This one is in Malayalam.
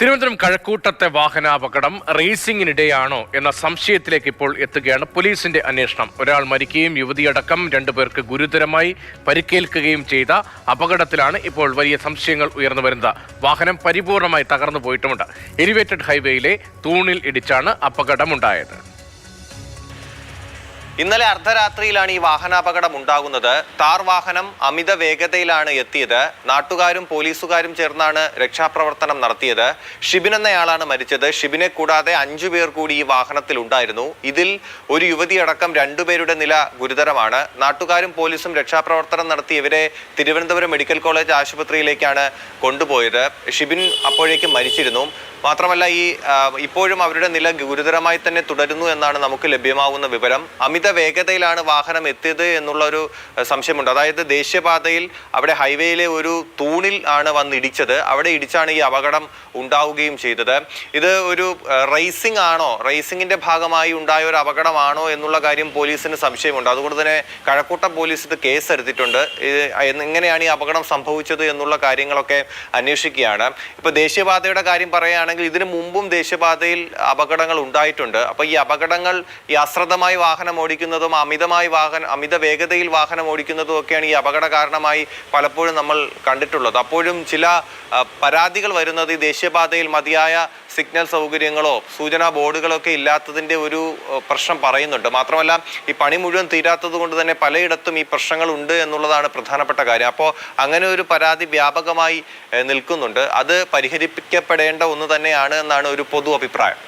തിരുവനന്തപുരം കഴക്കൂട്ടത്തെ വാഹനാപകടം റേസിംഗിനിടെയാണോ എന്ന സംശയത്തിലേക്ക് ഇപ്പോൾ എത്തുകയാണ് പോലീസിന്റെ അന്വേഷണം. ഒരാൾ മരിക്കുകയും യുവതിയടക്കം രണ്ടുപേർക്ക് ഗുരുതരമായി പരിക്കേൽക്കുകയും ചെയ്ത അപകടത്തിലാണ് ഇപ്പോൾ വലിയ സംശയങ്ങൾ ഉയർന്നു വരുന്നത്. വാഹനം പരിപൂർണമായി തകർന്നു പോയിട്ടുമുണ്ട്. എലിവേറ്റഡ് ഹൈവേയിലെ തൂണിൽ ഇടിച്ചാണ് അപകടമുണ്ടായത്. ഇന്നലെ അർദ്ധരാത്രിയിലാണ് ഈ വാഹനാപകടം ഉണ്ടാകുന്നത്. താർ വാഹനം അമിത വേഗതയിലാണ് എത്തിയത്. നാട്ടുകാരും പോലീസുകാരും ചേർന്നാണ് രക്ഷാപ്രവർത്തനം നടത്തിയത്. ഷിബിൻ എന്നയാളാണ് മരിച്ചത്. ഷിബിനെ കൂടാതെ 5 പേർ കൂടി ഈ വാഹനത്തിൽ ഉണ്ടായിരുന്നു. ഇതിൽ ഒരു യുവതിയടക്കം 2 പേരുടെ നില ഗുരുതരമാണ്. നാട്ടുകാരും പോലീസും രക്ഷാപ്രവർത്തനം നടത്തി ഇവരെ തിരുവനന്തപുരം മെഡിക്കൽ കോളേജ് ആശുപത്രിയിലേക്കാണ് കൊണ്ടുപോയത്. ഷിബിൻ അപ്പോഴേക്കും മരിച്ചിരുന്നു. മാത്രമല്ല ഇപ്പോഴും അവരുടെ നില ഗുരുതരമായി തന്നെ തുടരുന്നു എന്നാണ് നമുക്ക് ലഭ്യമാവുന്ന വിവരം. അമിത വേഗതയിലാണ് വാഹനം എത്തിയത് എന്നുള്ള ഒരു സംശയമുണ്ട്. അതായത് ദേശീയപാതയിൽ അവിടെ ഹൈവേയിലെ ഒരു തൂണിൽ ആണ് വന്നിടിച്ചത്. അവിടെ ഇടിച്ചാണ് ഈ അപകടം ഉണ്ടാവുകയും ചെയ്തത്. ഇത് ഒരു റേസിംഗ് ആണോ, റേസിംഗിന്റെ ഭാഗമായി ഉണ്ടായ ഒരു അപകടമാണോ എന്നുള്ള കാര്യം പോലീസിന് സംശയമുണ്ട്. അതുകൊണ്ട് തന്നെ കഴക്കൂട്ടം പോലീസ് ഇത് കേസ് എടുത്തിട്ടുണ്ട്. എങ്ങനെയാണ് ഈ അപകടം സംഭവിച്ചത് എന്നുള്ള കാര്യങ്ങളൊക്കെ അന്വേഷിക്കുകയാണ്. ഇപ്പൊ ദേശീയപാതയുടെ കാര്യം പറയുകയാണെങ്കിൽ ഇതിനു മുമ്പും ദേശീയപാതയിൽ അപകടങ്ങൾ ഉണ്ടായിട്ടുണ്ട്. അപ്പൊ ഈ അപകടങ്ങൾ ഈ അശ്രദ്ധമായി വാഹനം ഓടിക്കുന്നതും അമിത വേഗതയിൽ വാഹനം ഓടിക്കുന്നതും ഒക്കെയാണ് ഈ അപകട കാരണമായി പലപ്പോഴും നമ്മൾ കണ്ടിട്ടുള്ളത്. അപ്പോഴും ചില പരാതികൾ വരുന്നത് ഈ ദേശീയപാതയിൽ മതിയായ സിഗ്നൽ സൗകര്യങ്ങളോ സൂചനാ ബോർഡുകളോ ഒക്കെ ഇല്ലാത്തതിന്റെ ഒരു പ്രശ്നം പറയുന്നുണ്ട്. മാത്രമല്ല ഈ പണി മുഴുവൻ തീരാത്തത് കൊണ്ട് തന്നെ പലയിടത്തും ഈ പ്രശ്നങ്ങൾ ഉണ്ട് എന്നുള്ളതാണ് പ്രധാനപ്പെട്ട കാര്യം. അപ്പോൾ അങ്ങനെ ഒരു പരാതി വ്യാപകമായി നിൽക്കുന്നുണ്ട്. അത് പരിഹരിക്കപ്പെടേണ്ട ഒന്ന് തന്നെയാണ് എന്നാണ് ഒരു പൊതു അഭിപ്രായം.